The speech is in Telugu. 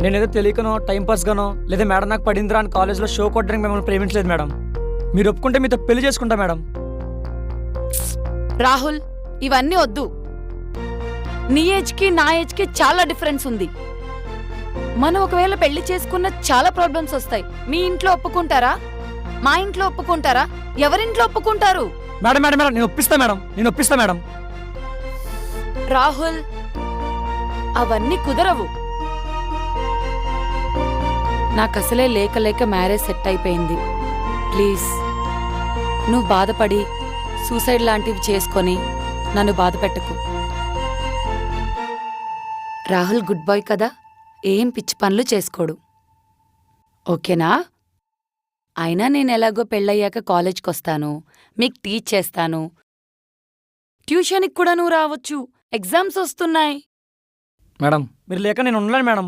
నేనేదో తెలియకనో టైంపాస్ గానో లేదా మేడం నాకు పడిందిరా అని కాలేజ్లో షో కొట్టడానికి మిమ్మల్ని ప్రేమించలేదు మేడం. మీరు ఒప్పుకుంటే మీతో పెళ్లి చేసుకుంటా మేడం. రాహుల్, ఇవన్నీ వద్దు. నీ ఏజ్కి నా ఏజ్కి చాలా డిఫరెన్స్ ఉంది. మనం ఒకవేళ పెళ్లి చేసుకున్న చాలా ప్రాబ్లమ్స్ వస్తాయి. మీ ఇంట్లో ఒప్పుకుంటారా? మా ఇంట్లో ఒప్పుకుంటారా? ఎవరింట్లో ఒప్పుకుంటారు? మేడం మేడం మేడం నేను ఒప్పిస్తా మేడం. రాహుల్, అవన్నీ కుదరవు. నాకసలే లేక లేక మ్యారేజ్ సెట్ అయిపోయింది. ప్లీజ్, నువ్వు బాధపడి సూసైడ్ లాంటివి చేసుకొని నన్ను బాధ పెట్టకు. రాహుల్ గుడ్ బాయ్ కదా, ఏం పిచ్చి పనులు చేసుకోడు. ఓకేనా? అయినా నేను ఎలాగో పెళ్ళయ్యాక కాలేజ్కి వస్తాను, మీకు టీచ్ చేస్తాను. ట్యూషన్కి కూడా నువ్వు రావచ్చు. ఎగ్జామ్స్ వస్తున్నాయి. మేడం మీరు లేక నేను ఉండలేను మేడం.